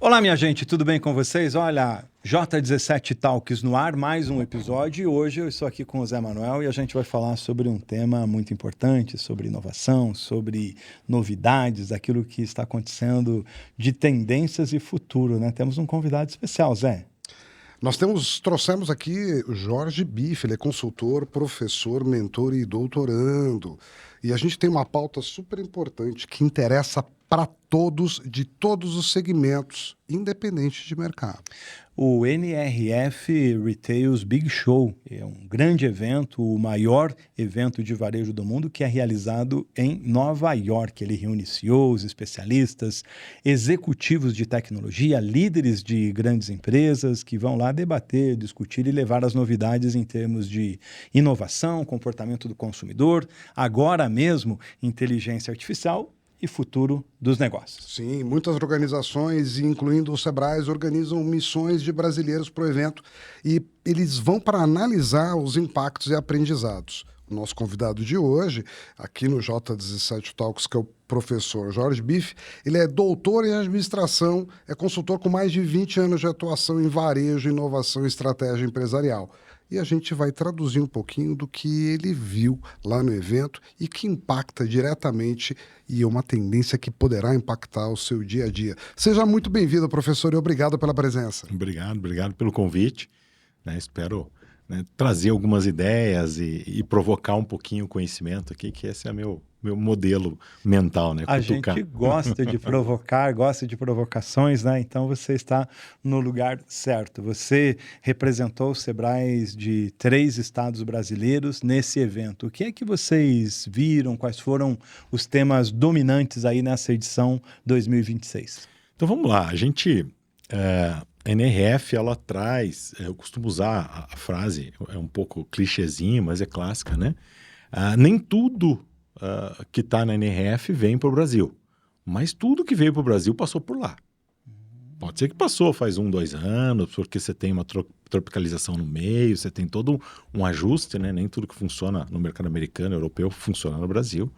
Olá, minha gente, tudo bem com vocês? Olha, J17 Talks no ar, mais um episódio. E hoje eu estou aqui com o Zé Manuel e a gente vai falar sobre um tema muito importante, sobre inovação, sobre novidades, aquilo que está acontecendo de tendências e futuro, né? Temos um convidado especial, Zé. Nós trouxemos aqui o Jorge Biff, ele é consultor, professor, mentor e doutorando. E a gente tem uma pauta super importante que interessa para todos, de todos os segmentos, independente de mercado. O NRF Retails Big Show é um grande evento, o maior evento de varejo do mundo, que é realizado em Nova York. Ele reúne CEOs, especialistas, executivos de tecnologia, líderes de grandes empresas que vão lá debater, discutir e levar as novidades em termos de inovação, comportamento do consumidor, agora mesmo inteligência artificial e futuro dos negócios. Sim, muitas organizações, incluindo o Sebrae, organizam missões de brasileiros para o evento e eles vão para analisar os impactos e aprendizados. O nosso convidado de hoje, aqui no J17 Talks, que é o professor Jorge Biff, ele é doutor em administração, é consultor com mais de 20 anos de atuação em varejo, inovação e estratégia empresarial. E a gente vai traduzir um pouquinho do que ele viu lá no evento e que impacta diretamente e é uma tendência que poderá impactar o seu dia a dia. Seja muito bem-vindo, professor, e obrigado pela presença. Obrigado pelo convite. Espero trazer algumas ideias e provocar um pouquinho o conhecimento aqui, que esse é meu modelo mental, né? A gente gosta de provocar, gosta de provocações, né? Então você está no lugar certo. Você representou os Sebrae de 3 estados brasileiros nesse evento. O que é que vocês viram? Quais foram os temas dominantes aí nessa edição 2026? Então vamos lá. A gente... A NRF, ela traz, eu costumo usar a frase, é um pouco clichêzinho, mas é clássica, né? Nem tudo que está na NRF vem para o Brasil, mas tudo que veio para o Brasil passou por lá. Pode ser que passou faz 1, 2 anos, porque você tem uma tropicalização no meio, você tem todo um ajuste, né? Nem tudo que funciona no mercado americano, europeu, funciona no Brasil.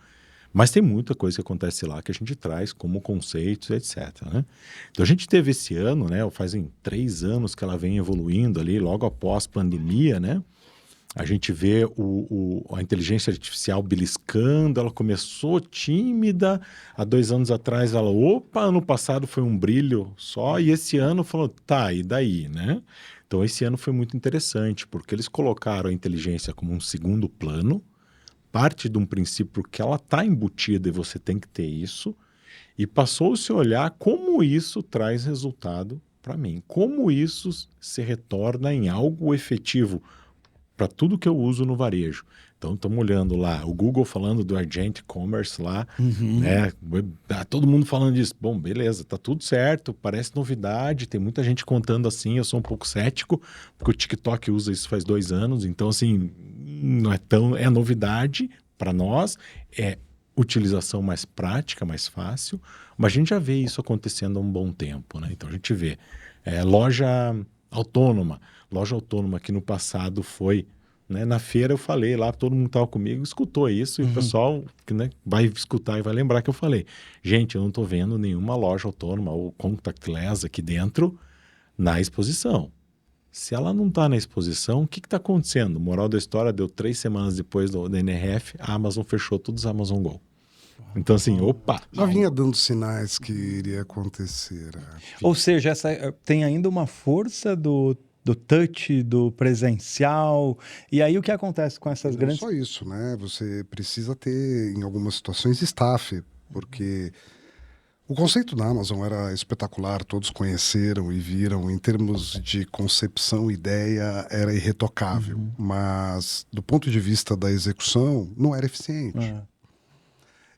Mas tem muita coisa que acontece lá que a gente traz como conceitos, etc. Né? Então a gente teve esse ano, né? Fazem 3 anos que ela vem evoluindo ali, logo após pandemia, né? A gente vê a inteligência artificial beliscando, ela começou tímida, há 2 anos atrás ela, ano passado foi um brilho só, e esse ano falou, tá, e daí, né? Então esse ano foi muito interessante, porque eles colocaram a inteligência como um segundo plano, parte de um princípio que ela está embutida e você tem que ter isso, e passou-se a olhar como isso traz resultado para mim, como isso se retorna em algo efetivo para tudo que eu uso no varejo. Então, estamos olhando lá, o Google falando do Agent Commerce lá, né? Todo mundo falando disso. Bom, beleza, tá tudo certo, parece novidade, tem muita gente contando assim, eu sou um pouco cético, porque o TikTok usa isso faz 2 anos, então assim, não é tão... É novidade para nós, é utilização mais prática, mais fácil, mas a gente já vê isso acontecendo há um bom tempo, né? Então a gente vê loja autônoma que no passado foi, né? Na feira eu falei lá, todo mundo estava comigo, escutou isso, e o pessoal vai escutar e vai lembrar que eu falei, gente, eu não estou vendo nenhuma loja autônoma ou contactless aqui dentro na exposição. Se ela não está na exposição, o que está acontecendo? Moral da história, deu 3 semanas depois da NRF, a Amazon fechou todos os Amazon Go. Então assim, Já vinha dando sinais que iria acontecer. Ou seja, tem ainda uma força do touch, do presencial. E aí o que acontece com essas grandes... Não só isso, né? Você precisa ter, em algumas situações, staff, porque o conceito da Amazon era espetacular, todos conheceram e viram, em termos de concepção, ideia, era irretocável. Mas, do ponto de vista da execução, não era eficiente.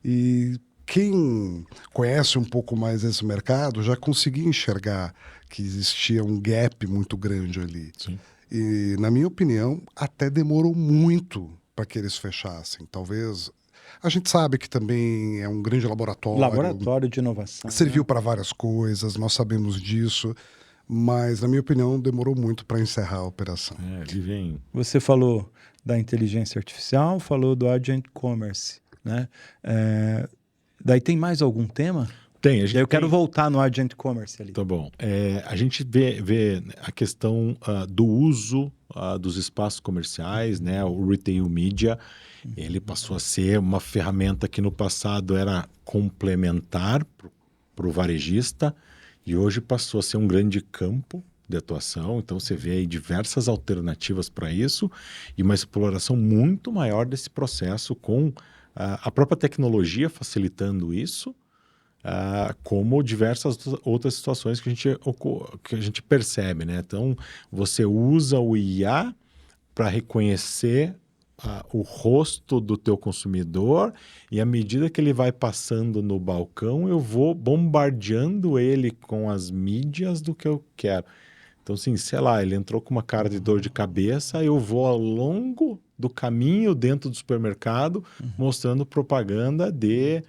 E quem conhece um pouco mais esse mercado já conseguia enxergar que existia um gap muito grande ali. Sim. E, na minha opinião, até demorou muito para que eles fechassem. Talvez... A gente sabe que também é um grande laboratório. Laboratório de inovação. Serviu para várias coisas, nós sabemos disso. Mas, na minha opinião, demorou muito para encerrar a operação. Ele vem... Você falou da inteligência artificial, falou do Agent Commerce, né? Daí tem mais algum tema? Tem, E aí eu quero voltar no Agent Commerce ali. Tá bom. A gente vê a questão do uso dos espaços comerciais, né? O Retail Media, ele passou a ser uma ferramenta que no passado era complementar para o varejista e hoje passou a ser um grande campo de atuação. Então você vê aí diversas alternativas para isso e uma exploração muito maior desse processo com a própria tecnologia facilitando isso. Como diversas outras situações que a gente percebe, né? Então, você usa o IA para reconhecer o rosto do teu consumidor e à medida que ele vai passando no balcão, eu vou bombardeando ele com as mídias do que eu quero. Então, assim, sei lá, ele entrou com uma cara de dor de cabeça, eu vou ao longo do caminho dentro do supermercado mostrando propaganda de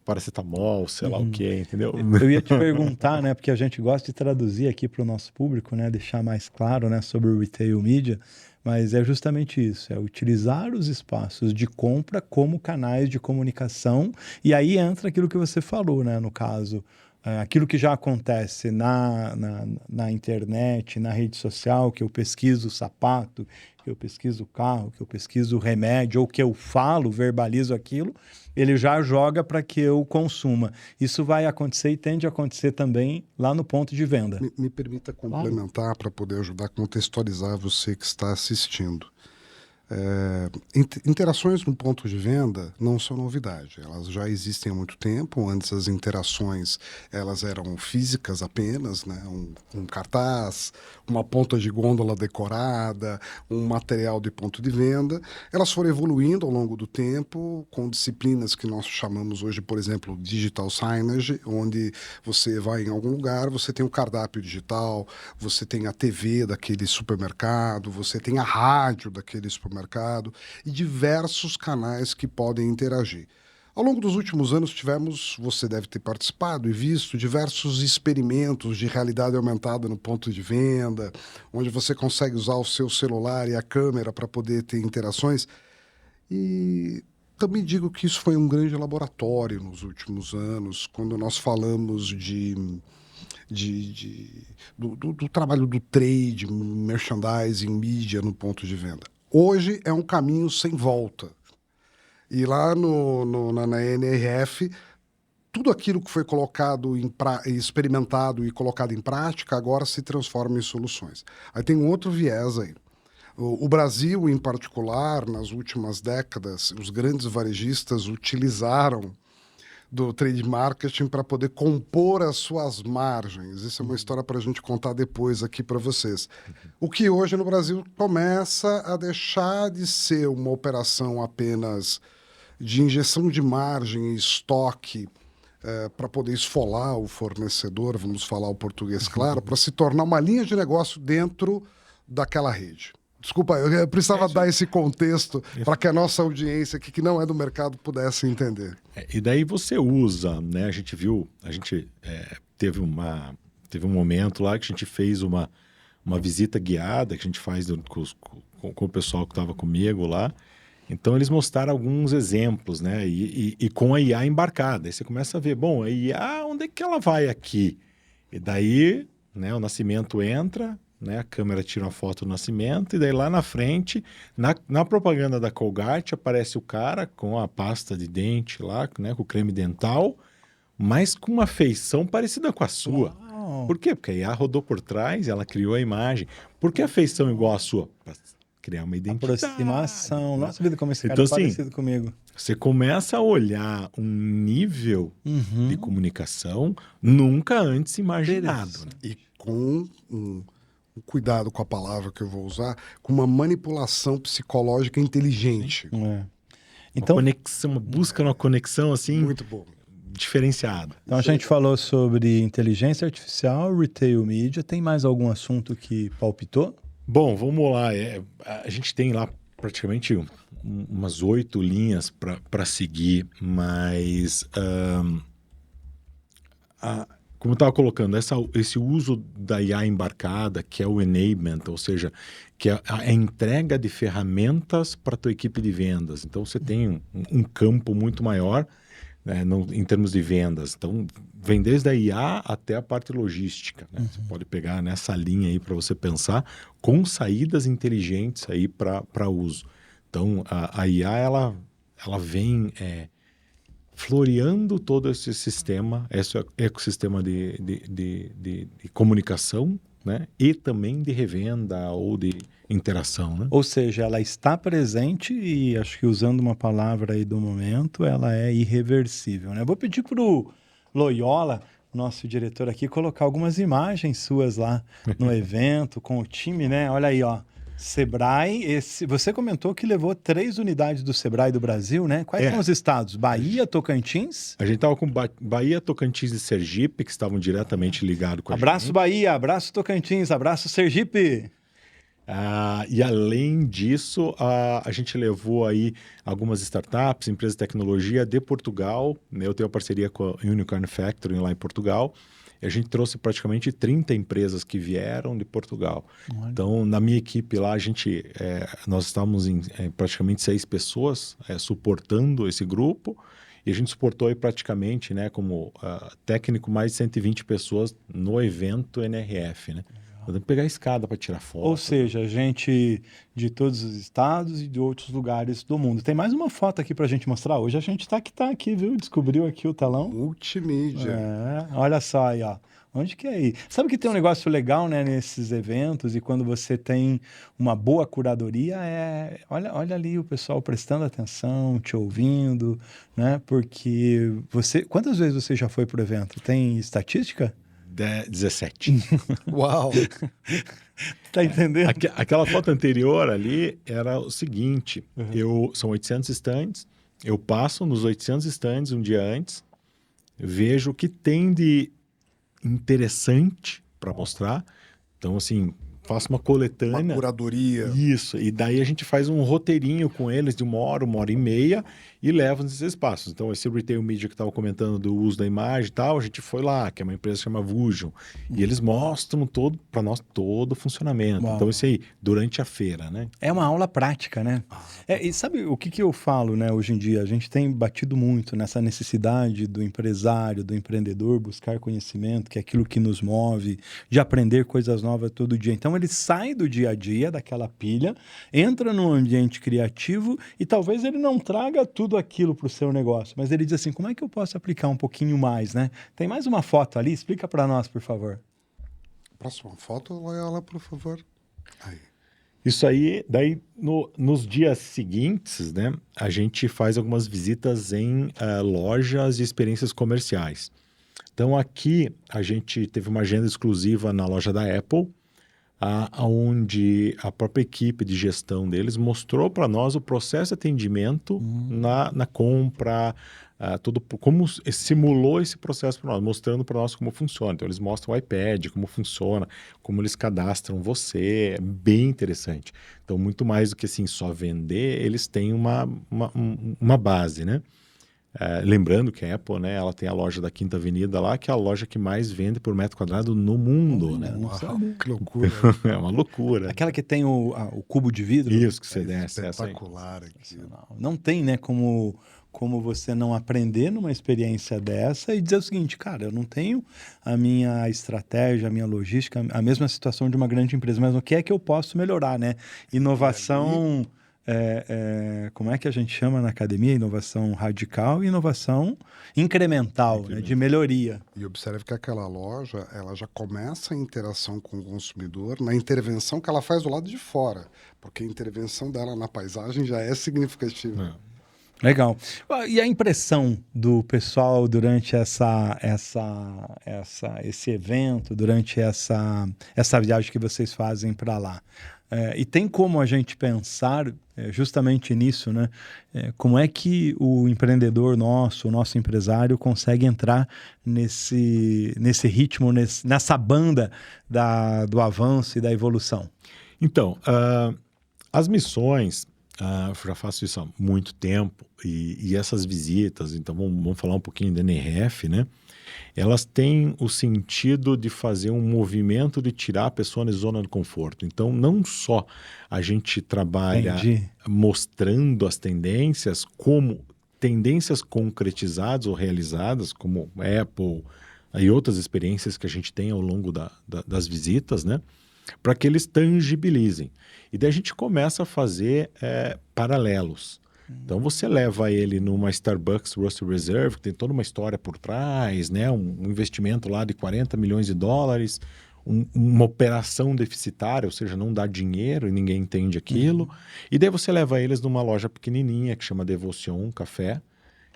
paracetamol, sei lá o que, entendeu? Eu ia te perguntar, né, porque a gente gosta de traduzir aqui para o nosso público, né, deixar mais claro, né, sobre o Retail Media, mas é justamente isso, é utilizar os espaços de compra como canais de comunicação, e aí entra aquilo que você falou, né, no caso, aquilo que já acontece na internet, na rede social, que eu pesquiso o sapato, que eu pesquiso o carro, que eu pesquiso o remédio, ou que eu falo, verbalizo aquilo, ele já joga para que eu consuma. Isso vai acontecer e tende a acontecer também lá no ponto de venda. Me permita complementar para poder ajudar a contextualizar você que está assistindo. Interações no ponto de venda não são novidade, elas já existem há muito tempo. Antes as interações elas eram físicas apenas, né? Um cartaz, uma ponta de gôndola decorada, um material de ponto de venda. Elas foram evoluindo ao longo do tempo com disciplinas que nós chamamos hoje, por exemplo, digital signage, onde você vai em algum lugar, você tem o cardápio digital, você tem a TV daquele supermercado, você tem a rádio daquele supermercado e diversos canais que podem interagir. Ao longo dos últimos anos tivemos, você deve ter participado e visto diversos experimentos de realidade aumentada no ponto de venda, onde você consegue usar o seu celular e a câmera para poder ter interações. E também digo que isso foi um grande laboratório nos últimos anos, quando nós falamos do trabalho do trade, merchandising, mídia no ponto de venda. Hoje é um caminho sem volta. E lá na NRF, tudo aquilo que foi colocado, experimentado e colocado em prática, agora se transforma em soluções. Aí tem um outro viés aí. O Brasil, em particular, nas últimas décadas, os grandes varejistas utilizaram do trade marketing para poder compor as suas margens. Isso é uma história para a gente contar depois aqui para vocês. O que hoje no Brasil começa a deixar de ser uma operação apenas de injeção de margem e estoque para poder esfolar o fornecedor, vamos falar o português claro, para se tornar uma linha de negócio dentro daquela rede. Desculpa, eu precisava dar esse contexto para que a nossa audiência aqui, que não é do mercado, pudesse entender. E daí você usa, né? A gente teve um momento lá que a gente fez uma visita guiada que a gente faz com o pessoal que estava comigo lá. Então eles mostraram alguns exemplos, né? E com a IA embarcada. Aí você começa a ver, bom, a IA, onde é que ela vai aqui? E daí, né, o Nascimento entra, né, a câmera tira uma foto do Nascimento, e daí lá na frente, na propaganda da Colgate, aparece o cara com a pasta de dente lá, né, com o creme dental, mas com uma feição parecida com a sua. Uau. Por quê? Porque a IA rodou por trás, ela criou a imagem. Por que a feição igual à sua? Para criar uma identidade. Aproximação. Nossa vida, como esse cara Então, é parecido comigo. Você começa a olhar um nível de comunicação nunca antes imaginado. Né? E com um cuidado com a palavra que eu vou usar, com uma manipulação psicológica inteligente. Então, uma conexão, uma busca numa conexão assim muito bom, diferenciada. Então a gente falou sobre inteligência artificial, retail media. Tem mais algum assunto que palpitou? Bom, vamos lá. A gente tem lá praticamente umas 8 linhas para seguir, mas como eu estava colocando, esse uso da IA embarcada, que é o enablement, ou seja, que é a entrega de ferramentas para a tua equipe de vendas. Então, você tem um campo muito maior né, em termos de vendas. Então, vem desde a IA até a parte logística, né? Você pode pegar nessa linha aí para você pensar com saídas inteligentes aí para uso. Então, a IA, ela vem floreando todo esse sistema, esse ecossistema de comunicação, né? E também de revenda ou de interação, né? Ou seja, ela está presente e acho que usando uma palavra aí do momento, ela é irreversível, né? Vou pedir para o Loyola, nosso diretor aqui, colocar algumas imagens suas lá no evento com o time, né? Olha aí, ó. Sebrae, você comentou que levou 3 unidades do Sebrae do Brasil, né? Quais são os estados? Bahia, Tocantins? A gente estava com Bahia, Tocantins e Sergipe, que estavam diretamente ligados com a Abraço gente. Bahia, abraço Tocantins, abraço Sergipe. E além disso, a gente levou aí algumas startups, empresas de tecnologia de Portugal, né? Eu tenho uma parceria com a Unicorn Factory lá em Portugal. E a gente trouxe praticamente 30 empresas que vieram de Portugal. Olha. Então, na minha equipe lá, nós estávamos em praticamente 6 pessoas suportando esse grupo. E a gente suportou aí praticamente, né, como técnico, mais de 120 pessoas no evento NRF, né? Podemos pegar a escada para tirar foto. Ou seja, gente de todos os estados e de outros lugares do mundo. Tem mais uma foto aqui pra gente mostrar. Hoje a gente tá aqui, viu? Descobriu aqui o telão. Multimídia. Olha só aí, ó. Onde que é aí? Sabe que tem um negócio legal, né, nesses eventos e quando você tem uma boa curadoria, olha ali o pessoal prestando atenção, te ouvindo, né? Porque quantas vezes você já foi pro evento? Tem estatística? 17. Uau! Tá entendendo? Aquela foto anterior ali era o seguinte, são 800 stands, eu passo nos 800 stands um dia antes, vejo o que tem de interessante para mostrar, então assim, faço uma coletânea. Uma curadoria. Isso, e daí a gente faz um roteirinho com eles de 1 hora e meia e leva nesses espaços. Então, esse Retail Media que estava comentando do uso da imagem e tal, a gente foi lá, que é uma empresa que chama Vusion, e eles mostram para nós todo o funcionamento. Uau. Então, isso aí, durante a feira, né? É uma aula prática, né? E sabe o que eu falo, né, hoje em dia? A gente tem batido muito nessa necessidade do empresário, do empreendedor buscar conhecimento, que é aquilo que nos move, de aprender coisas novas todo dia. Então, ele sai do dia a dia, daquela pilha, entra num ambiente criativo e talvez ele não traga tudo aquilo para o seu negócio, mas ele diz assim, como é que eu posso aplicar um pouquinho mais, né? Tem mais uma foto ali? Explica para nós, por favor. Próxima foto, Loyola, por favor. Aí. Isso aí, daí nos dias seguintes, né, a gente faz algumas visitas em lojas e experiências comerciais. Então aqui a gente teve uma agenda exclusiva na loja da Apple, onde a própria equipe de gestão deles mostrou para nós o processo de atendimento na compra, como simulou esse processo para nós, mostrando para nós como funciona. Então, eles mostram o iPad, como funciona, como eles cadastram você, é bem interessante. Então, muito mais do que assim, só vender, eles têm uma base, né? Lembrando que a Apple, né, ela tem a loja da Quinta Avenida lá, que é a loja que mais vende por metro quadrado no mundo, né? Uau, que loucura. É uma loucura. Aquela que tem o cubo de vidro. Isso que você desce. Espetacular aqui. Não tem, né, como você não aprender numa experiência dessa e dizer o seguinte, cara, eu não tenho a minha estratégia, a minha logística, a mesma situação de uma grande empresa, mas o que é que eu posso melhorar, né? Inovação... como é que a gente chama na academia? Inovação radical e inovação incremental, né, de melhoria. E observe que aquela loja, ela já começa a interação com o consumidor na intervenção que ela faz do lado de fora, porque a intervenção dela na paisagem já é significativa. Legal. E a impressão do pessoal durante esse evento, durante essa viagem que vocês fazem para lá? E tem como a gente pensar justamente nisso, né? Como é que o empreendedor nosso, o nosso empresário, consegue entrar nesse ritmo, nessa banda do avanço e da evolução? Então, as missões, eu já faço isso há muito tempo, e essas visitas, então vamos falar um pouquinho da NRF, né? Elas têm o sentido de fazer um movimento de tirar a pessoa da zona de conforto. Então, não só a gente trabalha mostrando as tendências, como tendências concretizadas ou realizadas, como Apple e outras experiências que a gente tem ao longo das visitas, né? Para que eles tangibilizem. E daí a gente começa a fazer paralelos. Então você leva ele numa Starbucks Roast Reserve, que tem toda uma história por trás, né? Um investimento lá de 40 milhões de dólares, uma operação deficitária, ou seja, não dá dinheiro e ninguém entende aquilo. E daí você leva eles numa loja pequenininha que chama Devotion Café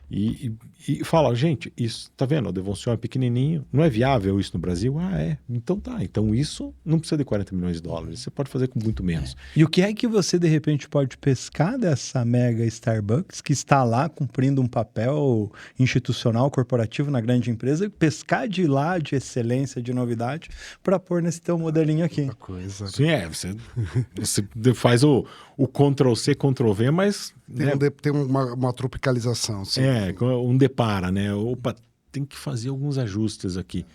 e fala, gente, isso, tá vendo? A Devotion é pequenininho, não é viável isso no Brasil? Ah, é. Então tá. Então isso não precisa de 40 milhões de dólares, você pode fazer com muito menos. E o que é que você, de repente, pode pescar dessa mega Starbucks que está lá cumprindo um papel institucional, corporativo na grande empresa, pescar de lá de excelência, de novidade, para pôr nesse teu modelinho aqui? Coisa. Sim, você faz o Ctrl-C, Ctrl-V, mas... Tem uma tropicalização. Sim. Um depara, né? Opa, tem que fazer alguns ajustes aqui.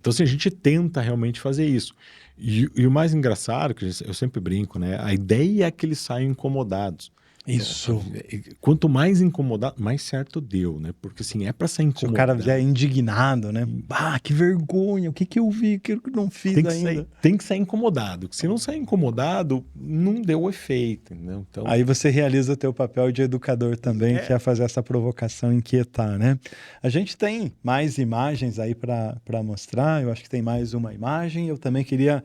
Então, assim, a gente tenta realmente fazer isso. E o mais engraçado, que eu sempre brinco, né? A ideia é que eles saiam incomodados. Isso. Então, quanto mais incomodado, mais certo deu, né? Porque, assim, é para sair Se incomodado. o cara vier indignado, né? Ah, que vergonha, o que eu vi, o que eu não fiz ainda. Tem que sair incomodado. Se não sair incomodado, não deu o efeito, entendeu? Então... Aí você realiza o teu papel de educador também, que é fazer essa provocação, inquietar, né? A gente tem mais imagens aí para mostrar, eu acho que tem mais uma imagem, eu também queria...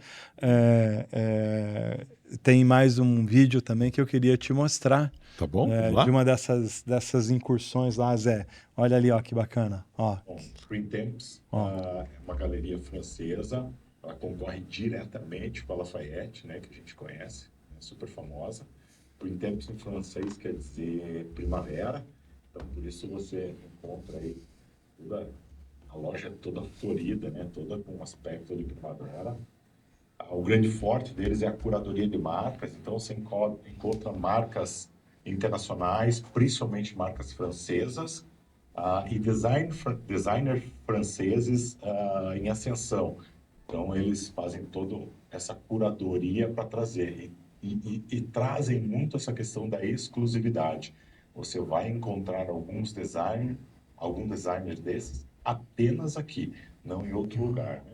tem mais um vídeo também que eu queria te mostrar. Tá bom? Vamos lá? De uma dessas incursões lá, Zé. Olha ali, ó, que bacana. Ó. Bom, Printemps é uma galeria francesa, ela concorre diretamente com a Lafayette, né, que a gente conhece, é super famosa. Printemps em francês quer dizer primavera, então por isso você encontra aí a loja toda florida, né, toda com um aspecto de primavera. O grande forte deles é a curadoria de marcas, então você encontra marcas internacionais, principalmente marcas francesas, e designers franceses em ascensão. Então, eles fazem toda essa curadoria para trazer, e trazem muito essa questão da exclusividade. Você vai encontrar alguns designers desses apenas aqui, não em outro lugar, né?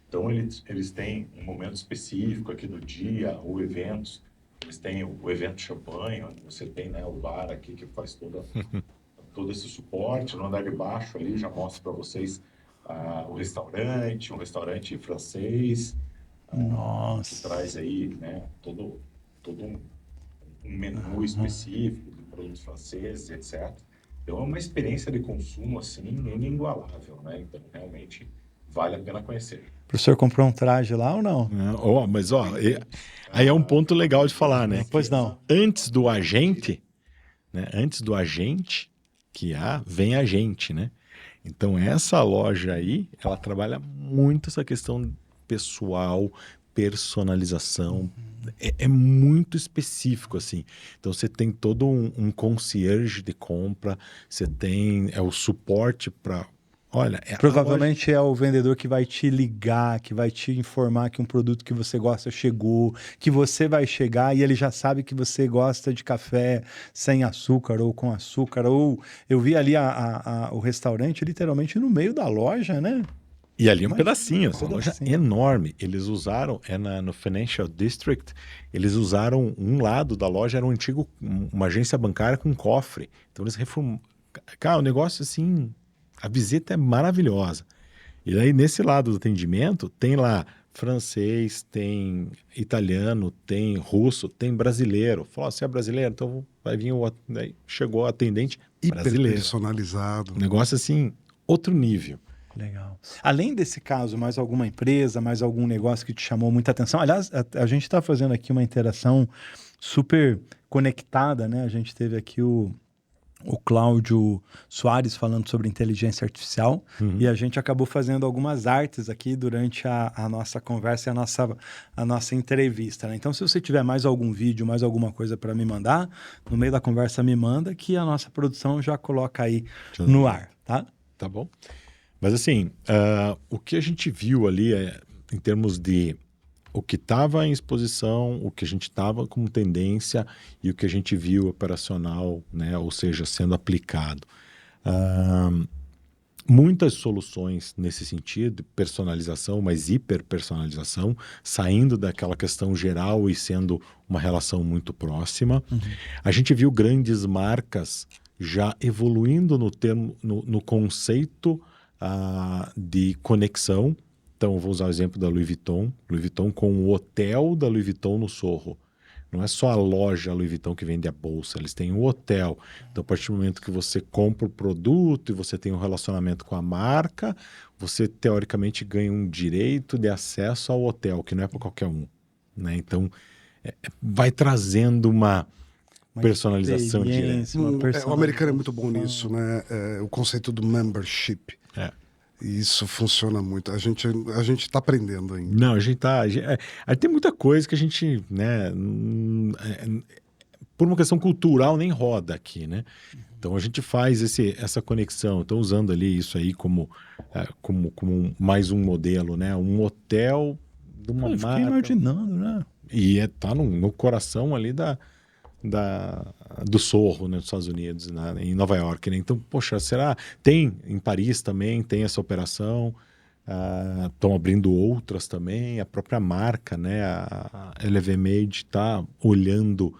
Então, eles têm um momento específico aqui do dia, ou eventos. Eles têm o evento champanhe, onde você tem, né, o bar aqui que faz todo esse suporte. No andar de baixo ali já mostra para vocês um restaurante francês. Nossa! Que traz aí, né, todo um menu específico de produtos franceses, etc. Então, é uma experiência de consumo, assim, inigualável, né? Então, realmente... vale a pena conhecer. O professor comprou um traje lá ou não? Mas aí é um ponto legal de falar, né? Pois não. Antes do agente, né? Vem a gente, né? Então essa loja aí, ela trabalha muito essa questão pessoal, personalização. É muito específico, assim. Então você tem todo um concierge de compra, você tem o suporte para... Olha, provavelmente é o vendedor que vai te ligar, que vai te informar que um produto que você gosta chegou, que você vai chegar e ele já sabe que você gosta de café sem açúcar ou com açúcar. Ou eu vi ali o restaurante literalmente no meio da loja, né? E ali um pedacinho, essa loja enorme. Eles usaram, no Financial District, eles usaram um lado da loja, era uma agência bancária com cofre. Então eles reformaram. Cara, o negócio assim... A visita é maravilhosa. E aí, nesse lado do atendimento, tem lá francês, tem italiano, tem russo, tem brasileiro. Falou, você é brasileiro? Então vai vir Aí chegou o atendente brasileiro. Hiper personalizado. Negócio assim, outro nível. Legal. Além desse caso, mais alguma empresa, mais algum negócio que te chamou muita atenção? Aliás, a gente está fazendo aqui uma interação super conectada, né? A gente teve aqui o Cláudio Soares falando sobre inteligência artificial e a gente acabou fazendo algumas artes aqui durante a nossa conversa e a nossa entrevista, né? Então, se você tiver mais algum vídeo, mais alguma coisa para me mandar, no meio da conversa me manda que a nossa produção já coloca aí no ar, tá? Tá bom. Mas assim, o que a gente viu ali em termos de o que estava em exposição, o que a gente estava como tendência e o que a gente viu operacional, né, ou seja, sendo aplicado. Muitas soluções nesse sentido, personalização, mas hiperpersonalização, saindo daquela questão geral e sendo uma relação muito próxima. A gente viu grandes marcas já evoluindo no conceito de conexão. Então, vou usar o exemplo da Louis Vuitton. Louis Vuitton com o hotel da Louis Vuitton no Sorro. Não é só a loja Louis Vuitton que vende a bolsa, eles têm um hotel. Então, a partir do momento que você compra o produto e você tem um relacionamento com a marca, você, teoricamente, ganha um direito de acesso ao hotel, que não é para qualquer um. Né? Então, vai trazendo uma personalização direta. O americano é muito bom nisso, né? O conceito do membership. E isso funciona muito. A gente está aprendendo ainda. Não, a gente tem muita coisa que a gente, né, por uma questão cultural, nem roda aqui, né? Então a gente faz essa conexão. Estou usando ali isso aí como mais um modelo, né? Um hotel de uma marca. Fiquei imaginando, né? E tá no coração ali do Sorro, né, dos Estados Unidos, em Nova York, né? Então, poxa, tem em Paris também, tem essa operação, estão abrindo outras também, a própria marca, né, a LVMH está olhando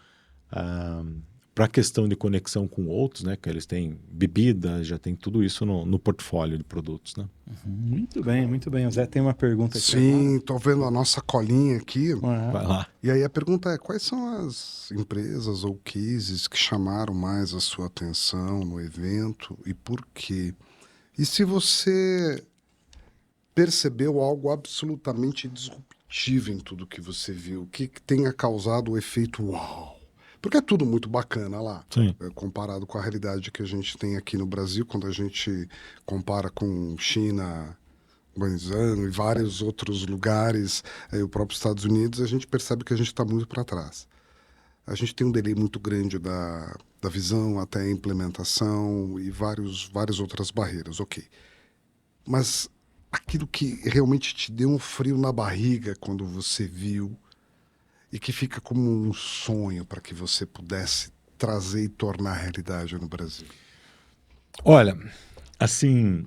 para a questão de conexão com outros, né, que eles têm bebidas, já tem tudo isso no portfólio de produtos, né? Muito bem, muito bem. O Zé tem uma pergunta aqui. Sim, estou vendo a nossa colinha aqui. Vai lá. E aí a pergunta é, quais são as empresas ou cases que chamaram mais a sua atenção no evento e por quê? E se você percebeu algo absolutamente disruptivo em tudo que você viu, que tenha causado o efeito uau? Porque é tudo muito bacana lá, comparado com a realidade que a gente tem aqui no Brasil, quando a gente compara com China, Guangzhou e vários outros lugares, o próprio Estados Unidos, a gente percebe que a gente está muito para trás. A gente tem um delay muito grande da visão até a implementação e várias outras barreiras, ok. Mas aquilo que realmente te deu um frio na barriga quando você viu e que fica como um sonho para que você pudesse trazer e tornar realidade no Brasil? Olha, assim,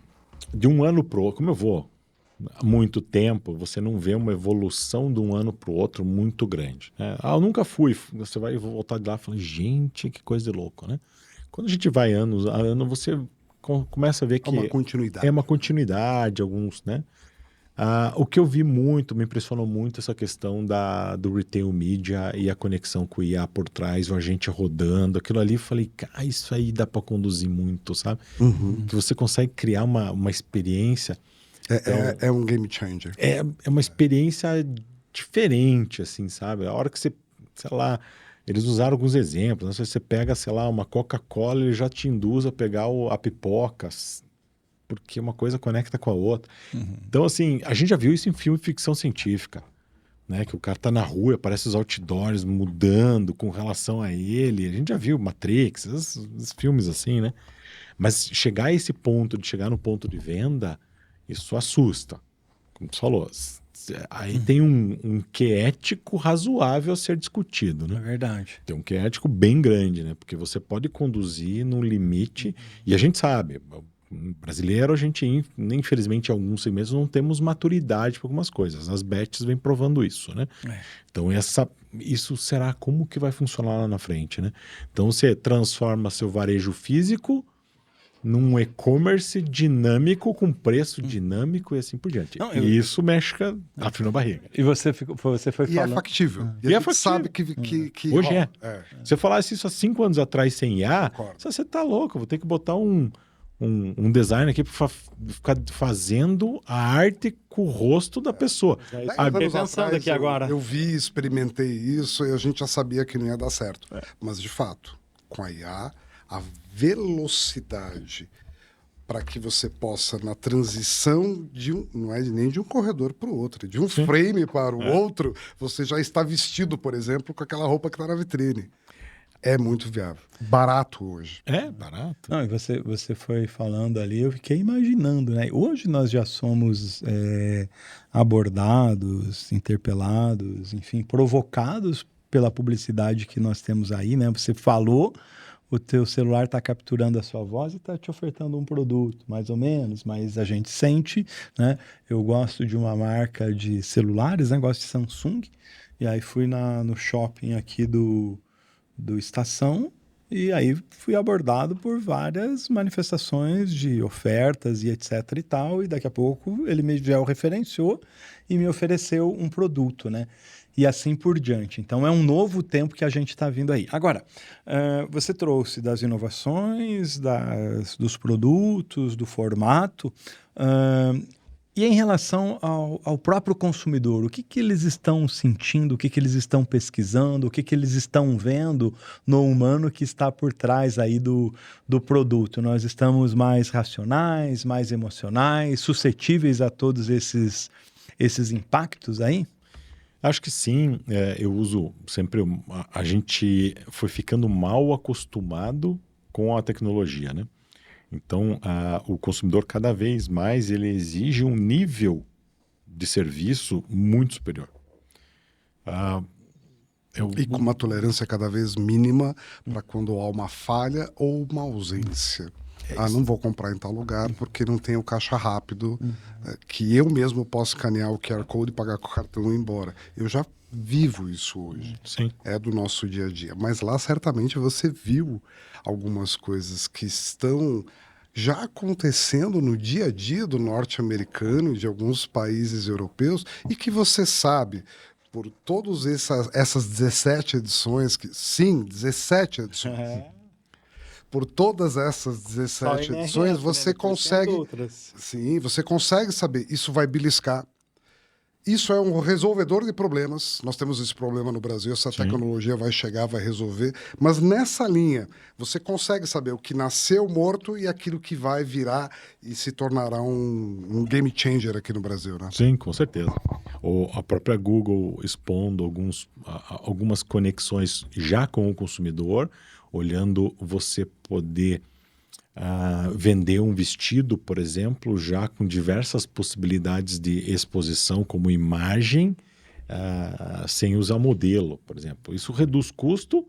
de um ano para o outro, como eu vou há muito tempo, você não vê uma evolução de um ano para o outro muito grande. Né? Eu nunca fui. Você vai voltar de lá e fala, gente, que coisa de louco, né? Quando a gente vai ano a ano, você começa a ver que é uma continuidade, alguns, né? O que eu vi muito, me impressionou muito essa questão do retail media e a conexão com o IA por trás, o agente rodando, aquilo ali, eu falei, isso aí dá para conduzir muito, sabe? Que você consegue criar uma experiência. É um game changer. É uma experiência diferente, assim, sabe? A hora que você, sei lá, eles usaram alguns exemplos, né? Se você pega, sei lá, uma Coca-Cola, ele já te induz a pegar a pipoca, porque uma coisa conecta com a outra. Então, assim, a gente já viu isso em filme de ficção científica, né? Que o cara tá na rua, aparece os outdoors mudando com relação a ele. A gente já viu Matrix, esses filmes assim, né? Mas chegar a esse ponto, de chegar no ponto de venda, isso assusta. Como você falou, aí tem um quê ético razoável a ser discutido, né? É verdade. Tem um quê ético bem grande, né? Porque você pode conduzir num limite, e a gente sabe, brasileiro, a gente, infelizmente, em alguns segmentos não temos maturidade para algumas coisas. As bets vêm provando isso, né? Então, isso será como que vai funcionar lá na frente, né? Então, você transforma seu varejo físico num e-commerce dinâmico, com preço dinâmico e assim por diante. E isso mexe a frio na barriga. E você foi falando... falando... é factível. E a gente sabe que hoje Se você falasse isso há 5 anos atrás sem IA, você tá louco, eu vou ter que botar um design aqui para ficar fazendo a arte com o rosto da pessoa. Pensando aqui agora. Eu vi, experimentei isso e a gente já sabia que não ia dar certo. Mas, de fato, com a IA, a velocidade para que você possa, na transição não é nem de um corredor para o outro, de um frame para o outro, você já está vestido, por exemplo, com aquela roupa que está na vitrine. É muito viável. Barato hoje. Barato. Não, e você foi falando ali, eu fiquei imaginando, né? Hoje nós já somos abordados, interpelados, enfim, provocados pela publicidade que nós temos aí, né? Você falou, o teu celular está capturando a sua voz e está te ofertando um produto, mais ou menos, mas a gente sente, né? Eu gosto de uma marca de celulares, né? Gosto de Samsung, e aí fui no shopping aqui do Estação, e aí fui abordado por várias manifestações de ofertas e etc e tal, e daqui a pouco ele me georreferenciou e me ofereceu um produto, né? E assim por diante. Então é um novo tempo que a gente está vindo aí. Agora, você trouxe das inovações, dos produtos, do formato, e em relação ao próprio consumidor, o que eles estão sentindo, o que eles estão pesquisando, o que eles estão vendo no humano que está por trás aí do produto? Nós estamos mais racionais, mais emocionais, suscetíveis a todos esses impactos aí? Acho que sim. Eu uso sempre... A gente foi ficando mal acostumado com a tecnologia, né? Então, o consumidor cada vez mais ele exige um nível de serviço muito superior. E com uma tolerância cada vez mínima para quando há uma falha ou uma ausência. Não vou comprar em tal lugar porque não tem o caixa rápido, que eu mesmo posso escanear o QR Code e pagar com o cartão e ir embora. Eu já vivo isso hoje. Sim. É do nosso dia a dia. Mas lá certamente você viu algumas coisas que estão já acontecendo no dia a dia do norte-americano e de alguns países europeus e que você sabe, por todas essas 17 edições, 17 edições, por todas essas 17 edições, você consegue... Sim, você consegue saber, isso vai beliscar. Isso é um resolvedor de problemas. Nós temos esse problema no Brasil, essa tecnologia vai chegar, vai resolver. Mas nessa linha, você consegue saber o que nasceu morto e aquilo que vai virar e se tornará um game changer aqui no Brasil, né? Sim, com certeza. A própria Google expondo algumas conexões já com o consumidor, olhando você poder vender um vestido, por exemplo, já com diversas possibilidades de exposição como imagem, sem usar modelo, por exemplo. Isso reduz custo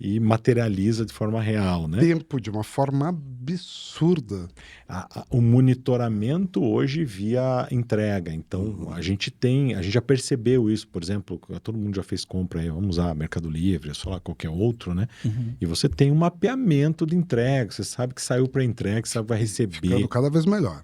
e materializa de forma real, né? Tempo de uma forma absurda. O monitoramento hoje via entrega. Então, a gente já percebeu isso, por exemplo, todo mundo já fez compra aí, vamos usar Mercado Livre, sei lá, qualquer outro, né? E você tem um mapeamento de entrega, você sabe que saiu para entrega, você sabe que vai receber. Ficando cada vez melhor.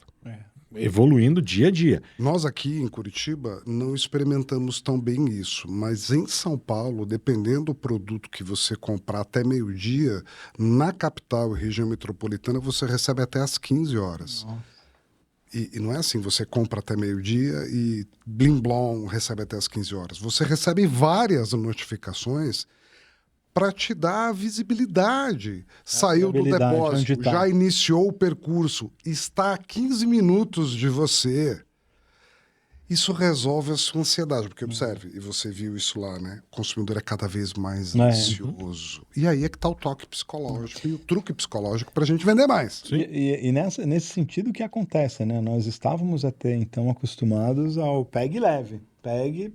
Evoluindo dia a dia. Nós aqui em Curitiba não experimentamos tão bem isso, mas em São Paulo, dependendo do produto que você comprar até meio-dia, na capital e região metropolitana você recebe até às 15 horas. E não é assim, você compra até meio-dia e blim blom recebe até às 15 horas. Você recebe várias notificações para te dar a visibilidade. Saiu do depósito, já iniciou o percurso, está a 15 minutos de você. Isso resolve a sua ansiedade, porque observe, e você viu isso lá, né? O consumidor é cada vez mais ansioso. E aí é que está o toque psicológico e o truque psicológico para a gente vender mais. E nesse sentido, o que acontece, né? Nós estávamos até então acostumados ao pegue e leve. Pegue,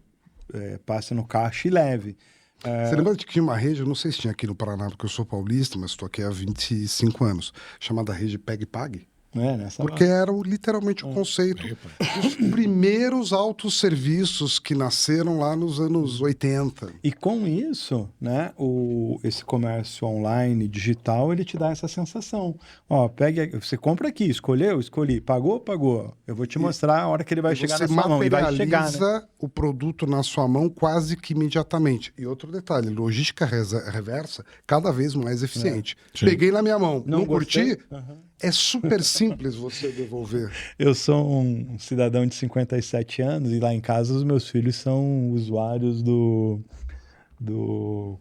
passe no caixa e leve. Você lembra que tinha uma rede, eu não sei se tinha aqui no Paraná, porque eu sou paulista, mas estou aqui há 25 anos, chamada rede Pegue Pague? Porque era literalmente o conceito dos primeiros autosserviços que nasceram lá nos anos 80. E com isso, né, esse comércio online, digital, ele te dá essa sensação. Ó, você compra aqui, escolhi, pagou. Eu vou te mostrar a hora que ele vai chegar na sua mão. E vai chegar, né? O produto na sua mão quase que imediatamente. E outro detalhe, logística reversa cada vez mais eficiente. Peguei na minha mão, não curti? É super simples você devolver. Eu sou um cidadão de 57 anos e lá em casa os meus filhos são usuários do...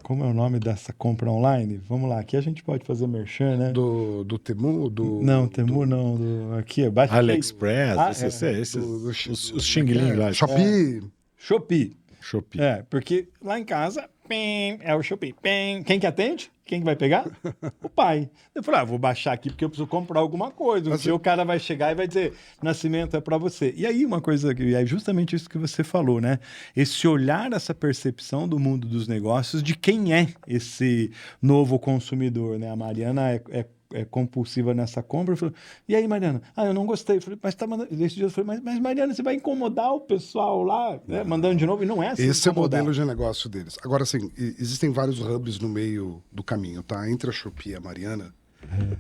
Como é o nome dessa compra online? Vamos lá, aqui a gente pode fazer merchan, né? Do Temu? Não, Temu não. Aqui, AliExpress, os Xing Ling lá. Shopee. Shopee. Porque lá em casa, pim, é o Shopee, pim. Quem que atende? Quem que vai pegar? O pai. Eu falei, vou baixar aqui porque eu preciso comprar alguma coisa. O cara vai chegar e vai dizer, Nascimento é para você. E aí uma coisa, que é justamente isso que você falou, né? Esse olhar, essa percepção do mundo dos negócios, de quem é esse novo consumidor, né? A Mariana é compulsiva nessa compra. Eu falei, e aí, Mariana? Eu não gostei. Eu falei, mas tá mandando. Esse dia eu falei, mas Mariana, você vai incomodar o pessoal lá, né? Mandando de novo, e não é assim. Esse é o modelo de negócio deles. Agora, assim, existem vários hubs no meio do caminho, tá? Entre a Shopee e a Mariana,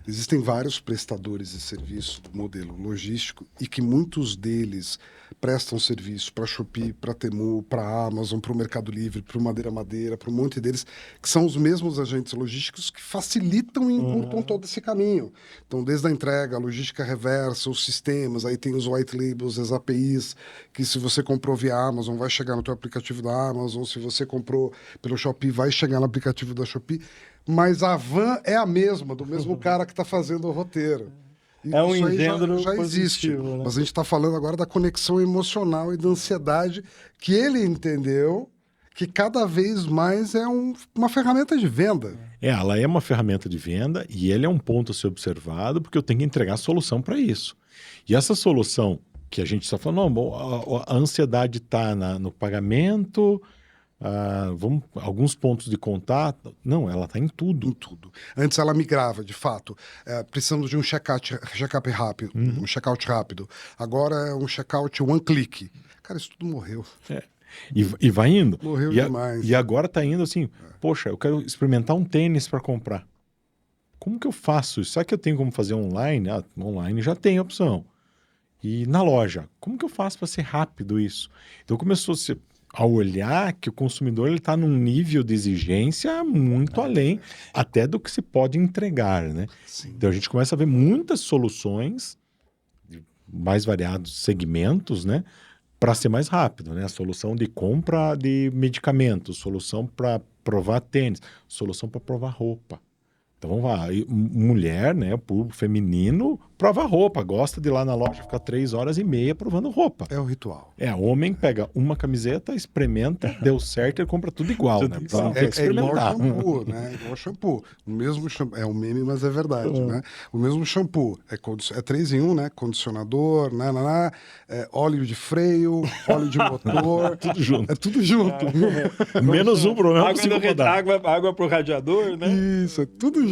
existem vários prestadores de serviço do modelo logístico e que muitos deles prestam serviço para a Shopee, para a Temu, para a Amazon, para o Mercado Livre, para o Madeira, para um monte deles, que são os mesmos agentes logísticos que facilitam e encurtam todo esse caminho. Então, desde a entrega, a logística reversa, os sistemas, aí tem os white labels, as APIs, que se você comprou via Amazon, vai chegar no teu aplicativo da Amazon, se você comprou pelo Shopee, vai chegar no aplicativo da Shopee. Mas a van é a mesma, do mesmo cara que está fazendo o roteiro. E é um isso aí engendro já existe. positivo, né? Mas a gente está falando agora da conexão emocional e da ansiedade que ele entendeu que cada vez mais é uma ferramenta de venda. Ela é uma ferramenta de venda e ele é um ponto a ser observado porque eu tenho que entregar solução para isso. E essa solução que a gente está falando, a ansiedade está no pagamento... alguns pontos de contato. Não, ela está em tudo. Em tudo. Antes ela migrava, de fato, precisando de um check-up rápido, um check-out rápido. Agora é um check-out one-click. Cara, isso tudo morreu. E vai indo. Morreu demais. E agora está indo assim, poxa, eu quero experimentar um tênis para comprar. Como que eu faço isso? Será que eu tenho como fazer online? Online já tem opção. E na loja, como que eu faço para ser rápido isso? Então começou a olhar que o consumidor está num nível de exigência muito além até do que se pode entregar, né? Sim. Então a gente começa a ver muitas soluções de mais variados segmentos, né? Para ser mais rápido, né? A solução de compra de medicamentos, solução para provar tênis, solução para provar roupa. Então vamos lá, mulher, né, o público feminino, prova roupa, gosta de ir lá na loja ficar 3h30 provando roupa. É o ritual. Homem pega uma camiseta, experimenta, deu certo, ele compra tudo igual, né? É igual shampoo, né? Igual shampoo. O mesmo shampoo, é um meme, mas é verdade, né? O mesmo shampoo, é 3 em 1, né? Condicionador, óleo de freio, óleo de motor. Tudo junto. É tudo junto. Menos um problema. Água pro radiador, né? Isso, é tudo junto.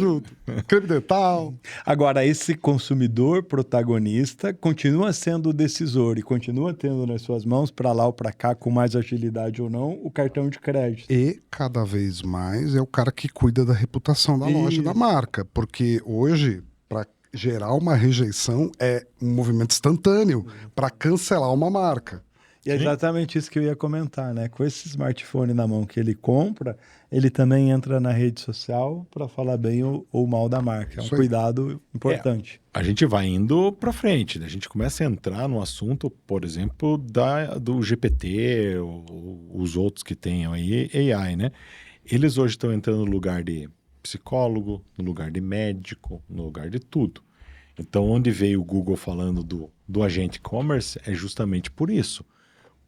Creme dental. Agora, esse consumidor protagonista continua sendo o decisor e continua tendo nas suas mãos, para lá ou para cá, com mais agilidade ou não, o cartão de crédito. E, cada vez mais, é o cara que cuida da reputação da loja, da marca. Porque hoje, para gerar uma rejeição, é um movimento instantâneo para cancelar uma marca. E é exatamente isso que eu ia comentar, né? Com esse smartphone na mão que ele compra, ele também entra na rede social para falar bem ou mal da marca. É um cuidado importante. A gente vai indo para frente, né? A gente começa a entrar no assunto, por exemplo, do GPT, ou os outros que tenham aí, AI, né? Eles hoje estão entrando no lugar de psicólogo, no lugar de médico, no lugar de tudo. Então, onde veio o Google falando do agente e-commerce é justamente por isso.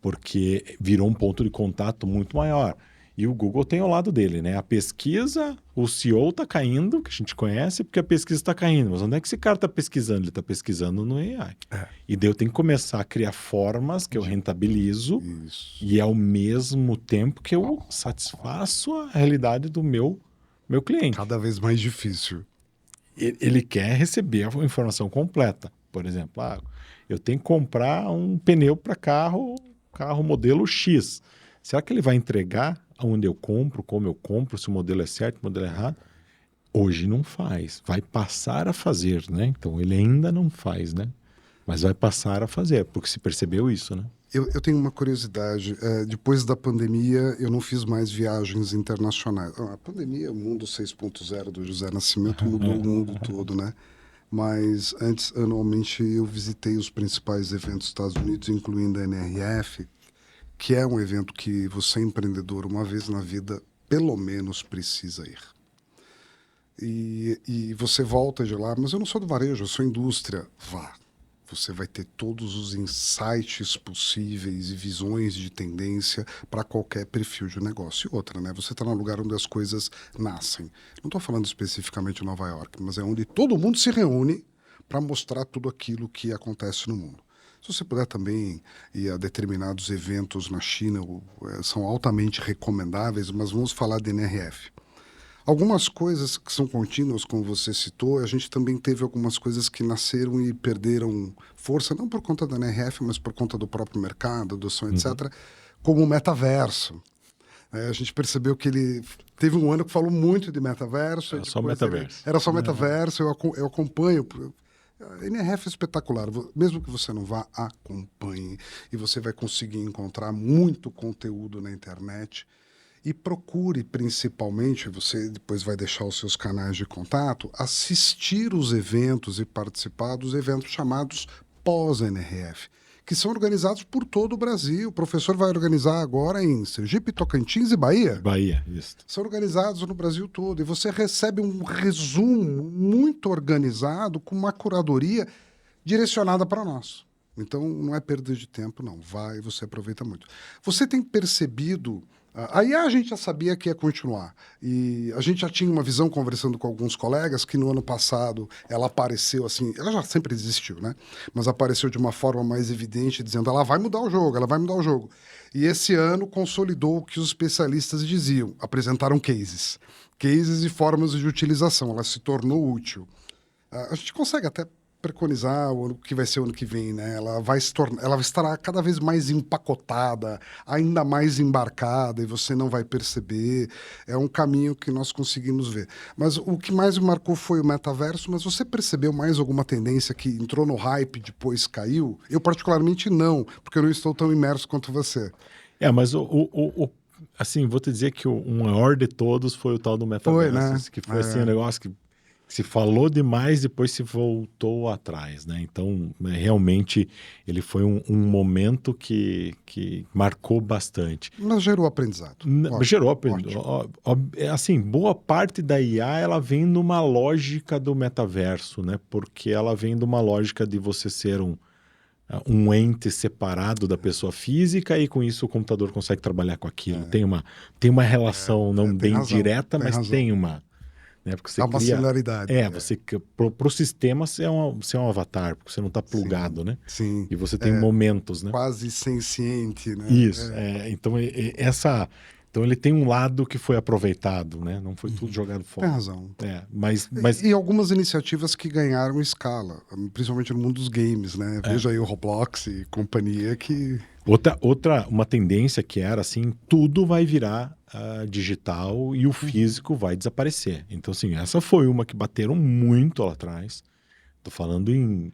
Porque virou um ponto de contato muito maior. E o Google tem ao lado dele, né? A pesquisa, o CEO está caindo, que a gente conhece, porque a pesquisa está caindo. Mas onde é que esse cara está pesquisando? Ele está pesquisando no AI. E daí eu tenho que começar a criar formas que eu rentabilizo e ao mesmo tempo que eu satisfaço a realidade do meu cliente. Cada vez mais difícil. Ele quer receber a informação completa. Por exemplo, eu tenho que comprar um pneu para carro modelo X. Será que ele vai entregar aonde eu compro, como eu compro, se o modelo é certo, o modelo é errado? Hoje não faz. Vai passar a fazer, né? Então, ele ainda não faz, né? Mas vai passar a fazer, porque se percebeu isso, né? Eu tenho uma curiosidade. Depois da pandemia, eu não fiz mais viagens internacionais. A pandemia, o mundo 6.0 do José Nascimento mudou o mundo todo, né? Mas antes, anualmente, eu visitei os principais eventos dos Estados Unidos, incluindo a NRF, que é um evento que você, empreendedor, uma vez na vida, pelo menos precisa ir. E você volta de lá, mas eu não sou do varejo, eu sou indústria. Vá. você vai ter todos os insights possíveis e visões de tendência para qualquer perfil de negócio. E outra, né? Você está no lugar onde as coisas nascem. Não estou falando especificamente de Nova York, mas é onde todo mundo se reúne para mostrar tudo aquilo que acontece no mundo. Se você puder também ir a determinados eventos na China, são altamente recomendáveis, mas vamos falar de NRF. Algumas coisas que são contínuas, como você citou, a gente também teve algumas coisas que nasceram e perderam força, não por conta da NRF, mas por conta do próprio mercado, adoção, etc., como o metaverso. A gente percebeu que ele teve um ano que falou muito de metaverso. Era só metaverso. Era só metaverso, eu acompanho. A NRF é espetacular, mesmo que você não vá, acompanhe. E você vai conseguir encontrar muito conteúdo na internet. E procure, principalmente, você depois vai deixar os seus canais de contato, assistir os eventos e participar dos eventos chamados pós-NRF, que são organizados por todo o Brasil. O professor vai organizar agora em Sergipe, Tocantins e Bahia. Bahia, isso. São organizados no Brasil todo. E você recebe um resumo muito organizado, com uma curadoria direcionada para nós. Então, não é perda de tempo, não. Vai, você aproveita muito. Você tem percebido... Aí a gente já sabia que ia continuar. E a gente já tinha uma visão, conversando com alguns colegas, que no ano passado ela apareceu assim, ela já sempre existiu, né? Mas apareceu de uma forma mais evidente, dizendo, ela vai mudar o jogo, ela vai mudar o jogo. E esse ano consolidou o que os especialistas diziam, apresentaram cases e formas de utilização, ela se tornou útil. A gente consegue até preconizar o que vai ser o ano que vem, né? Ela estará cada vez mais empacotada, ainda mais embarcada, e você não vai perceber. É um caminho que nós conseguimos ver. Mas o que mais me marcou foi o metaverso, mas você percebeu mais alguma tendência que entrou no hype e depois caiu? Eu, particularmente, não, porque eu não estou tão imerso quanto você. Mas assim, vou te dizer que o maior de todos foi o tal do metaverso, Foi, né? Que foi assim, um negócio que se falou demais, depois se voltou atrás, né? Então, realmente, ele foi um momento que marcou bastante. Mas gerou aprendizado. Gerou aprendizado. Assim, boa parte da IA, ela vem numa lógica do metaverso, né? Porque ela vem de uma lógica de você ser um ente separado da pessoa física e com isso o computador consegue trabalhar com aquilo. Tem uma relação não bem razão, direta, mas razão. Tem uma... Né? Porque você há uma similaridade. Você para o sistema você é um avatar, porque você não está plugado, sim, né? Sim. E você tem momentos, né? Quase senciente, né? Isso. Então então ele tem um lado que foi aproveitado, né? Não foi tudo jogado fora. Tem razão. Mas... E algumas iniciativas que ganharam escala, principalmente no mundo dos games, né? Veja aí o Roblox e companhia que... Uma tendência que era assim, tudo vai virar digital e o físico vai desaparecer. Então, assim, essa foi uma que bateram muito lá atrás. Tô falando em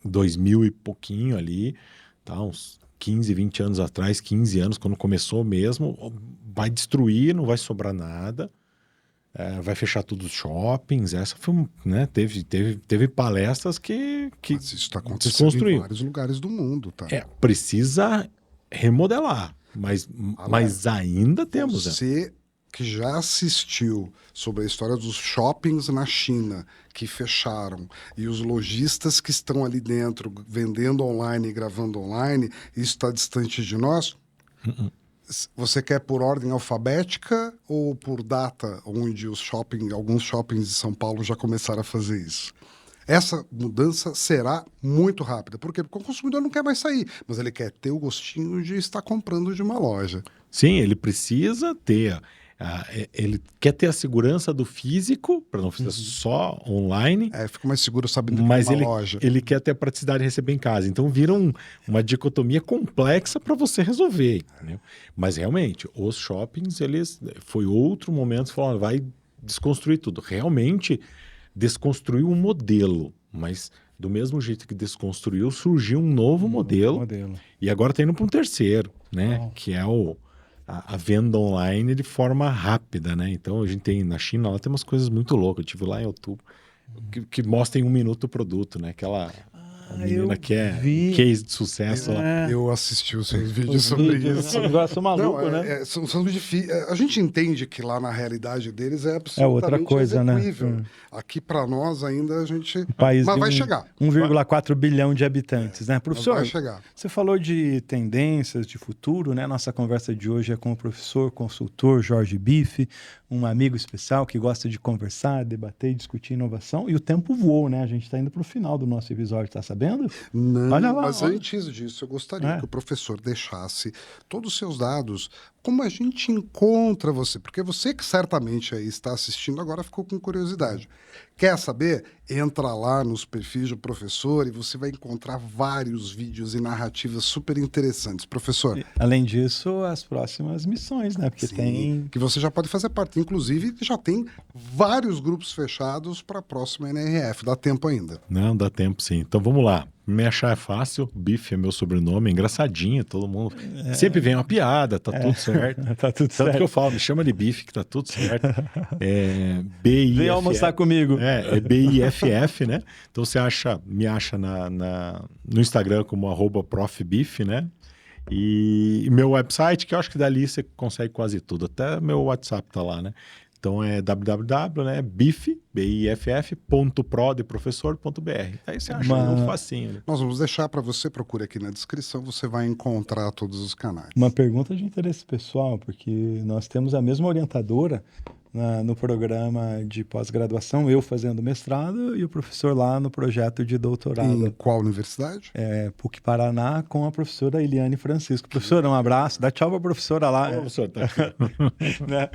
2000 e pouquinho ali, tá? Uns 15, 20 anos atrás, 15 anos, quando começou mesmo, vai destruir, não vai sobrar nada. Vai fechar todos os shoppings. Essa foi, né? Teve palestras que Mas isso está acontecendo em vários lugares do mundo, tá? Precisa remodelar, mas ainda temos. Você que já assistiu sobre a história dos shoppings na China que fecharam e os lojistas que estão ali dentro vendendo online e gravando online, isso está distante de nós? Você quer por ordem alfabética ou por data, onde alguns shoppings de São Paulo já começaram a fazer isso? Essa mudança será muito rápida. Por quê? Porque o consumidor não quer mais sair, mas ele quer ter o gostinho de estar comprando de uma loja. Sim, ele precisa ter. Ele quer ter a segurança do físico, para não fazer só online. Fica mais seguro sabendo que mas é uma loja. Ele quer ter a praticidade de receber em casa. Então vira uma dicotomia complexa para você resolver. Entendeu? Mas realmente, os shoppings, foi outro momento, você falou, vai desconstruir tudo. Realmente desconstruiu um modelo, mas do mesmo jeito que desconstruiu, surgiu um novo modelo. E agora está indo para um terceiro, né? Que é a venda online de forma rápida, né? Então a gente tem na China, lá tem umas coisas muito loucas. Eu estive lá em outubro, que mostra em 1 minuto o produto, né? A menina que é vi. case de sucesso lá. Eu assisti os seus vídeos sobre isso. Um negócio maluco, Não, né? são a gente entende que lá na realidade deles é É outra absolutamente coisa, né? execuível. Aqui para nós ainda a gente... País Mas de vai chegar. 1,4 bilhão de habitantes, né? Mas Professor, vai chegar. você falou de tendências, de futuro, né? Nossa conversa de hoje é com o professor, consultor Jorge Bife, um amigo especial que gosta de conversar, debater e discutir inovação. E o tempo voou, né? A gente está indo para o final do nosso episódio, tá sabendo? Não, Olha lá, mas olha. antes disso, eu gostaria É. que o professor deixasse todos os seus dados, como a gente encontra você, porque você que certamente aí está assistindo agora ficou com curiosidade. Quer saber? Entra lá nos perfis do professor e você vai encontrar vários vídeos e narrativas super interessantes. Professor, Além disso, as próximas missões, né? Porque sim, tem... que você já pode fazer parte. Inclusive, já tem vários grupos fechados para a próxima NRF. Dá tempo ainda. Não, dá tempo sim. Então vamos lá. Me achar é fácil, Bife é meu sobrenome, é engraçadinho, todo mundo. Sempre vem uma piada, tá tudo certo. Tá tudo Tanto certo. que eu falo, me chama de Bife, que tá tudo certo. É BIFF. Vem almoçar comigo. É BIFF, né? Então você me acha no Instagram como @profbife, né? E meu website, que eu acho que dali você consegue quase tudo. Até meu WhatsApp tá lá, né? Então é www.biff.pro de professor.br. Aí você acha um facinho. Né? Nós vamos deixar para você, procure aqui na descrição, você vai encontrar todos os canais. Uma pergunta de interesse pessoal, porque nós temos a mesma orientadora no programa de pós-graduação, eu fazendo mestrado e o professor lá no projeto de doutorado. Em qual universidade? PUC Paraná, com a professora Eliane Francisco. Professora, um abraço. Dá tchau para a professora lá. O professor tá aqui. Né?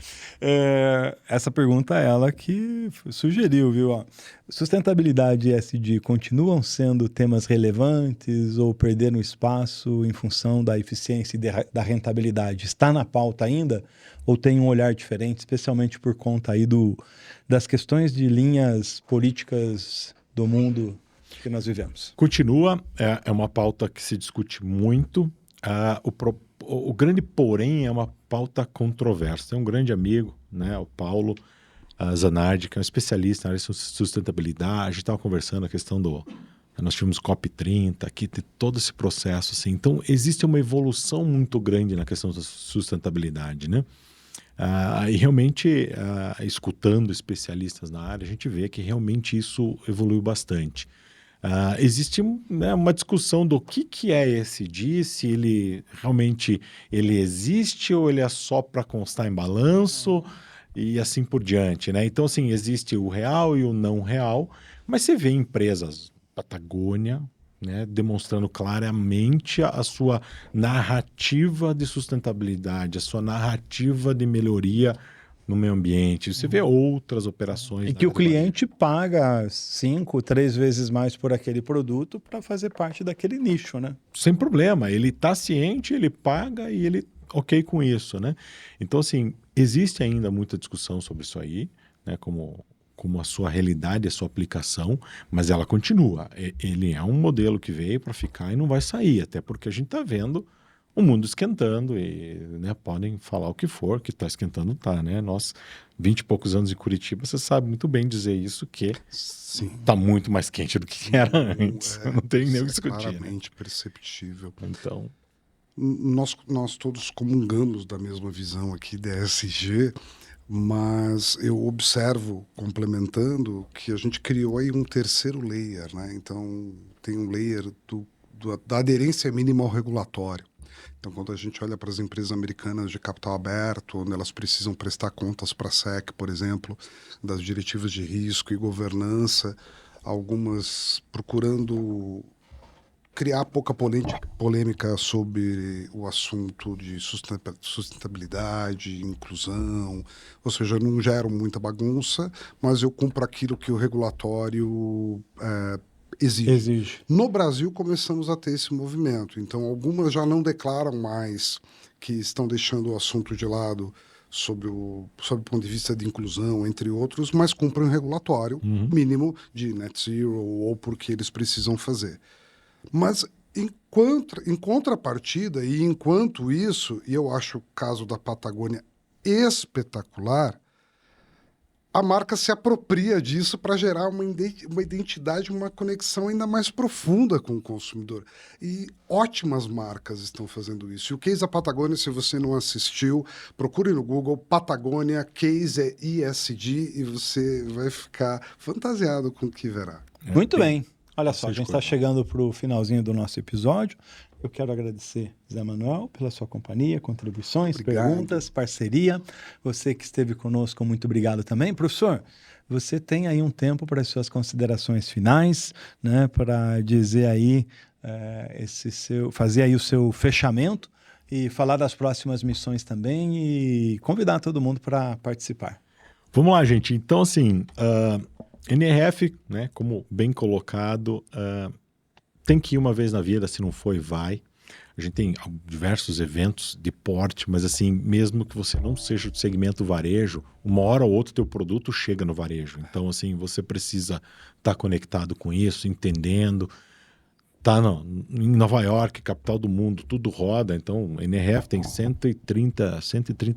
Essa pergunta é ela que sugeriu, viu? Ó, sustentabilidade e ESG continuam sendo temas relevantes ou perderam espaço em função da eficiência e da rentabilidade? Está na pauta ainda ou tem um olhar diferente, especialmente por conta aí das questões de linhas políticas do mundo que nós vivemos? Continua, é uma pauta que se discute muito. O grande porém é uma pauta controversa. Tem um grande amigo, né, o Paulo Zanardi, que é um especialista na área de sustentabilidade. A gente estava conversando a questão nós tivemos COP30, aqui tem todo esse processo. Assim. Então, existe uma evolução muito grande na questão da sustentabilidade, né? E realmente, escutando especialistas na área, a gente vê que realmente isso evoluiu bastante. Existe uma discussão do que é ESG, se ele realmente existe ou ele é só para constar em balanço e assim por diante, né? Então, assim, existe o real e o não real, mas você vê empresas, Patagônia, né, demonstrando claramente a sua narrativa de sustentabilidade, a sua narrativa de melhoria no meio ambiente. Você vê outras operações. E que o cliente paga 5, 3 vezes mais por aquele produto para fazer parte daquele nicho, né? Sem problema. Ele está ciente, ele paga e ele ok com isso, né? Então, assim, existe ainda muita discussão sobre isso aí, né? Como a sua realidade, a sua aplicação, mas ela continua. Ele é um modelo que veio para ficar e não vai sair, até porque a gente está vendo o mundo esquentando e, né, podem falar o que for, que está esquentando, tá, né? Nós, 20 e poucos anos em Curitiba, você sabe muito bem dizer isso, que está muito mais quente do que era antes. Não tem nem o que discutir. Claramente perceptível. Então, nós todos comungamos da mesma visão aqui da ESG, mas eu observo, complementando, que a gente criou aí um terceiro layer, né? Então, tem um layer da aderência mínima ao regulatório. Então, quando a gente olha para as empresas americanas de capital aberto, onde elas precisam prestar contas para a SEC, por exemplo, das diretivas de risco e governança, algumas procurando criar pouca polêmica sobre o assunto de sustentabilidade, inclusão, ou seja, não geram muita bagunça, mas eu cumpro aquilo que o regulatório exige. No Brasil, começamos a ter esse movimento. Então, algumas já não declaram mais que estão deixando o assunto de lado sob o ponto de vista de inclusão, entre outros, mas cumprem um regulatório mínimo de net zero ou porque eles precisam fazer. Mas, em contrapartida, e enquanto isso, e eu acho o caso da Patagônia espetacular, a marca se apropria disso para gerar uma identidade, uma conexão ainda mais profunda com o consumidor. E ótimas marcas estão fazendo isso. E o Case da Patagônia, se você não assistiu, procure no Google Patagônia, Case é ESG, e você vai ficar fantasiado com o que verá. Muito bem. Olha só, a gente está chegando para o finalzinho do nosso episódio. Eu quero agradecer, Zé Manuel, pela sua companhia, contribuições, perguntas, parceria. Você que esteve conosco, muito obrigado também. Professor, você tem aí um tempo para as suas considerações finais, né, para dizer aí, fazer aí o seu fechamento e falar das próximas missões também e convidar todo mundo para participar. Vamos lá, gente. Então, assim, NRF, né, como bem colocado, tem que ir uma vez na vida, se não for, vai. A gente tem diversos eventos de porte, mas assim, mesmo que você não seja do segmento varejo, uma hora ou outra teu produto chega no varejo. Então, assim, você precisa estar conectado com isso, entendendo. Em Nova York, capital do mundo, tudo roda. Então, a NRF tem 130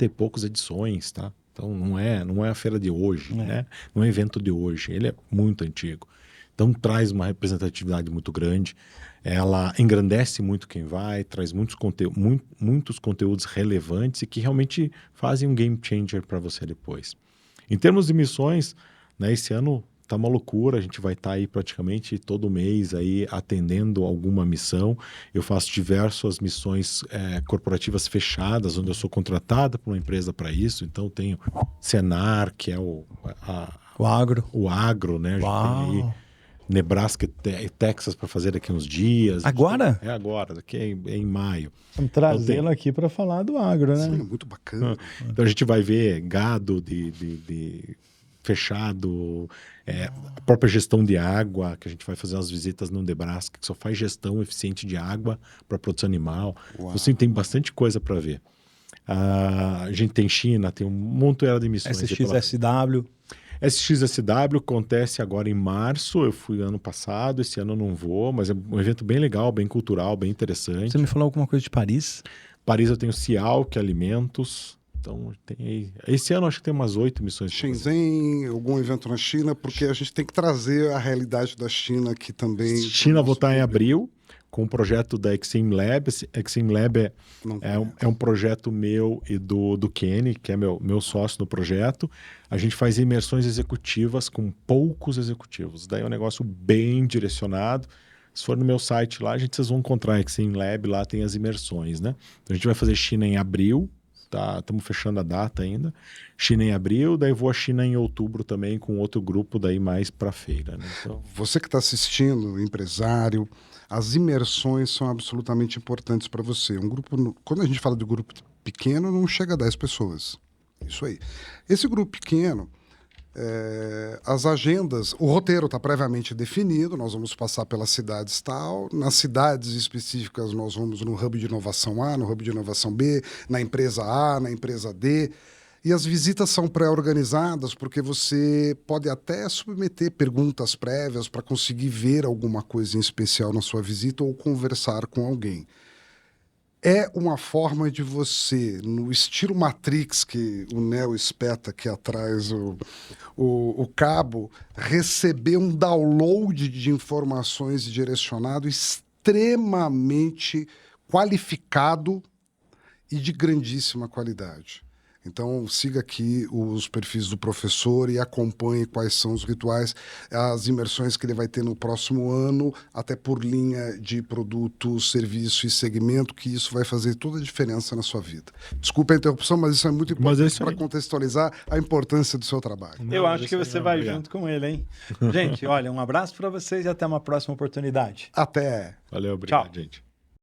e poucas edições, tá? Então, não é a feira de hoje, né? Não é evento de hoje. Ele é muito antigo. Então, traz uma representatividade muito grande. Ela engrandece muito quem vai, traz muitos conteúdos relevantes e que realmente fazem um game changer para você depois. Em termos de missões, né, esse ano tá uma loucura. A gente vai estar aí praticamente todo mês aí atendendo alguma missão. Eu faço diversas missões corporativas fechadas, onde eu sou contratada por uma empresa para isso. Então, eu tenho Senar, que é o agro. O agro, né? A gente tem aí Nebraska e Texas para fazer daqui uns dias. Agora? É agora, daqui é em maio. Vamos trazê-lo aqui para falar do agro, né? Sim, muito bacana. Então a gente vai ver gado de fechado, a própria gestão de água, que a gente vai fazer umas visitas no Nebraska, que só faz gestão eficiente de água para produção animal. Então, assim, tem bastante coisa para ver. A gente tem China, tem um monte de missões. SXSW. SXSW acontece agora em março, eu fui ano passado, esse ano eu não vou, mas é um evento bem legal, bem cultural, bem interessante. Você me falou alguma coisa de Paris? Paris eu tenho Cial, que é alimentos, então tem aí. Esse ano acho que tem umas 8 missões. Shenzhen, algum evento na China, porque a gente tem que trazer a realidade da China aqui também. China vou estar em abril, com o projeto da Exim Lab. Exim Lab é um projeto meu e do Kenny, que é meu sócio no projeto. A gente faz imersões executivas com poucos executivos. Daí é um negócio bem direcionado. Se for no meu site lá, vocês vão encontrar a Exim Lab, lá tem as imersões, né? Então a gente vai fazer China em abril, tá? Estamos fechando a data ainda. China em abril, daí vou a China em outubro também, com outro grupo daí mais para feira, né? Então... Você que está assistindo, empresário, as imersões são absolutamente importantes para você. Um grupo, quando a gente fala de grupo pequeno, não chega a 10 pessoas. Isso aí. Esse grupo pequeno, as agendas, o roteiro está previamente definido, nós vamos passar pelas cidades tal, nas cidades específicas nós vamos no hub de inovação A, no hub de inovação B, na empresa A, na empresa D. E as visitas são pré-organizadas porque você pode até submeter perguntas prévias para conseguir ver alguma coisa em especial na sua visita ou conversar com alguém. É uma forma de você, no estilo Matrix, que o Neo espeta aqui atrás o cabo, receber um download de informações direcionado extremamente qualificado e de grandíssima qualidade. Então, siga aqui os perfis do professor e acompanhe quais são os rituais, as imersões que ele vai ter no próximo ano, até por linha de produto, serviço e segmento, que isso vai fazer toda a diferença na sua vida. Desculpa a interrupção, mas isso é muito importante para contextualizar a importância do seu trabalho. Eu acho que você vai junto com ele, hein? Gente, olha, um abraço para vocês e até uma próxima oportunidade. Até. Valeu, obrigado, Tchau. gente.